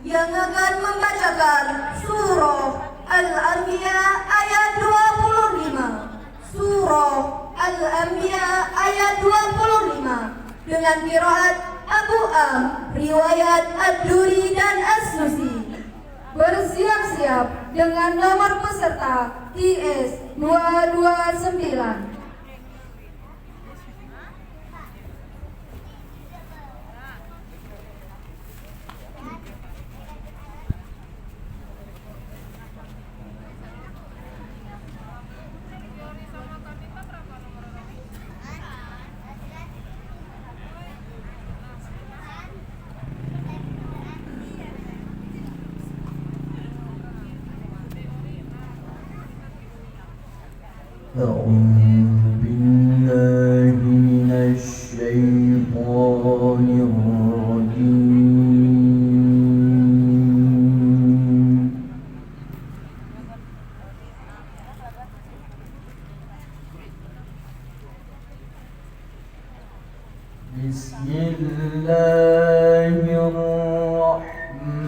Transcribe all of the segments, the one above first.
yang akan membacakan surah Al-Anbiya ayat 25. Surah Al-Anbiya ayat 25 dengan qiraat Abu Am, riwayat Ad-Duri dan As-Susi. Bersiap-siap dengan nomor peserta TS 229. أعوذ بالله من الشيطان الرجيم. بسم الله الرحمن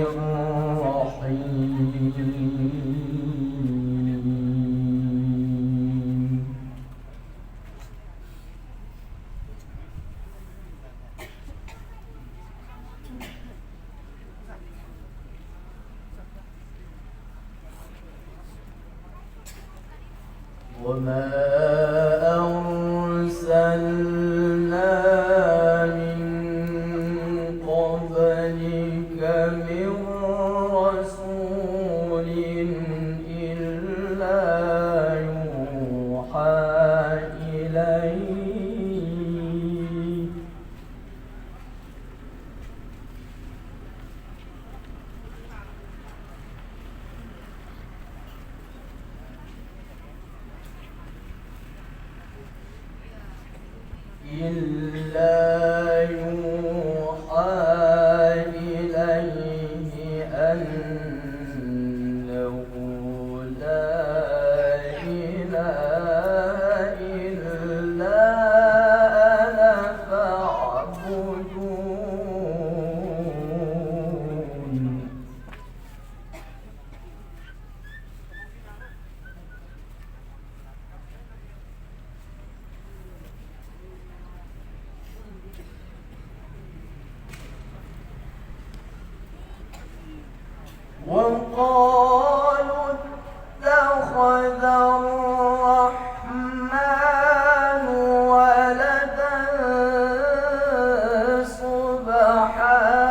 الرحيم. وما أرسلنا من قبلك من رسول إلا يوحى إليه أنه لا إله إلا أنا فاعبدون. وقالوا اتخذ الرحمن ولدا سبحانه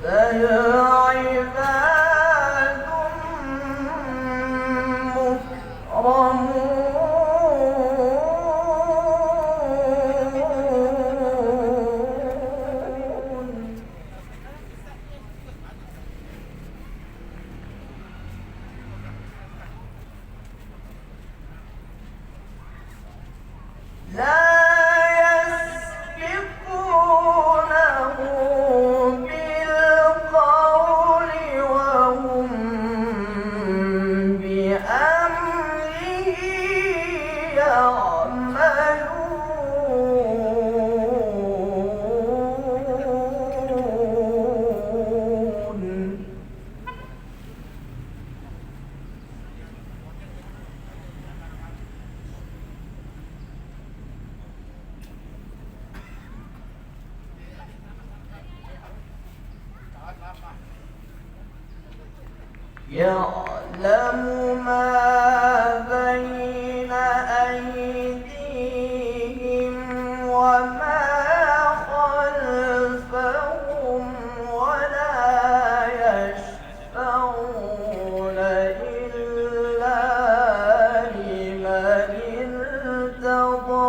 فيا عباد مكرمون لا يسبقونه بالقول وهم بأمره يعملون. يعلم ما بين أيديهم وما خلفهم ولا يشفعون إلا لمن ارتضى.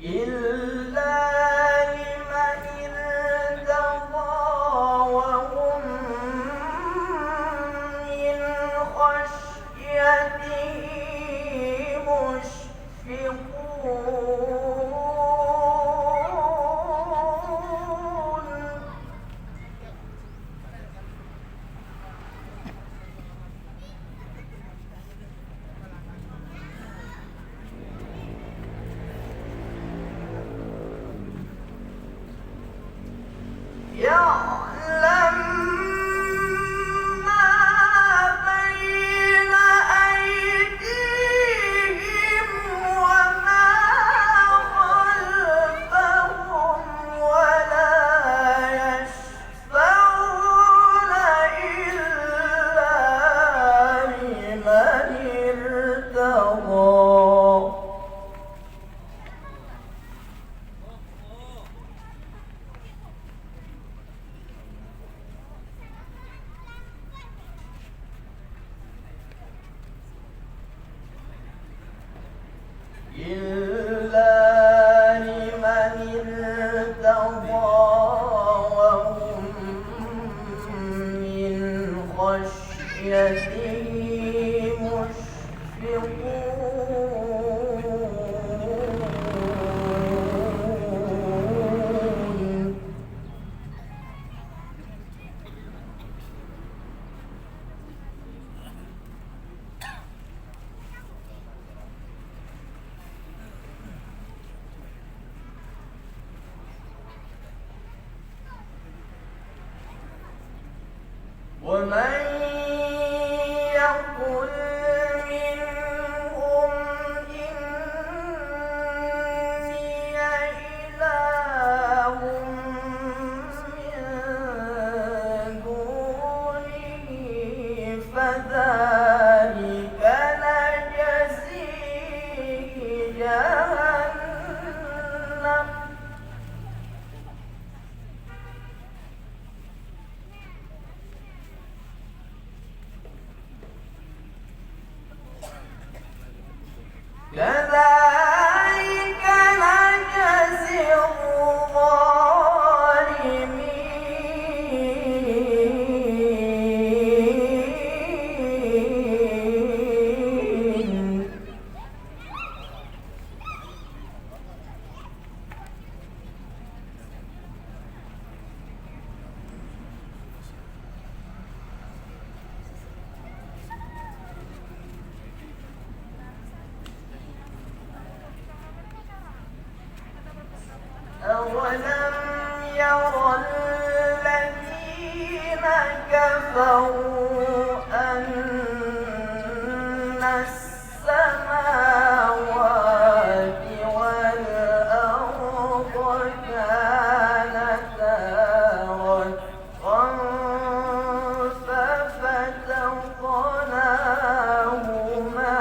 إلا لمن ارتضى يعلم ما بين أيديهم وما خلفهم ولا يشفعون إلا لمن ارتضى وهم من خشيته مشفقون ومن يقل منهم إني إله من دونه فذلك نجزيه جهنم كذلك نجزي الظالمين أولم ير الذين كفروا أن السماوات والأرض كانتا رتقا ففتقناهما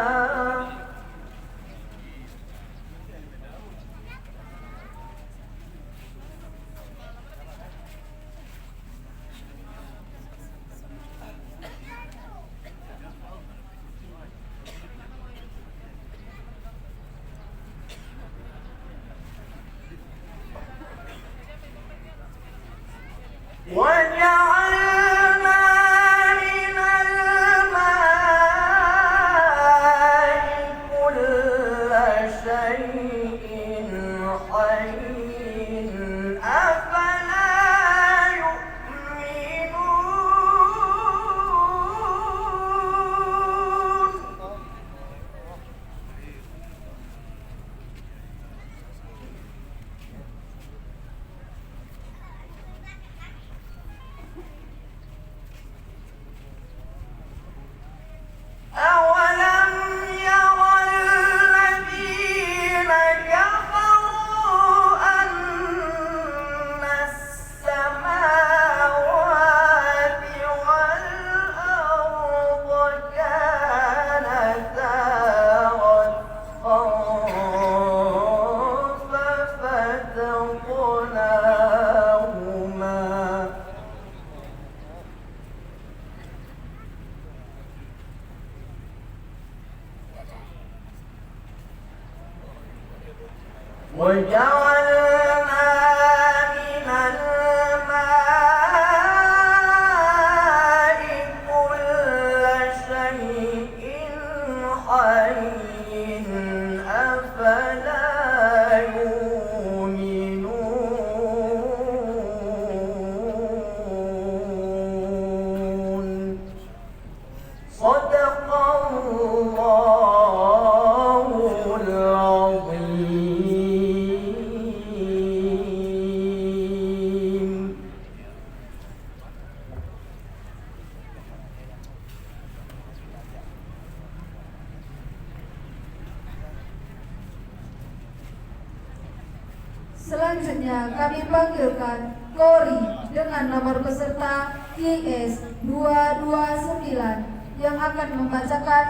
وجعلنا من الماء كل شيء حي أفلا يؤمنون أولم ير الذين كفروا أن السماوات والأرض كانتا رتقا ففتقناهما وجعلنا من الماء كل شيء حي أفلا يؤمنون صدق الله العظيم Selanjutnya kami panggilkan Kori dengan nomor peserta IS 229 yang akan membacakan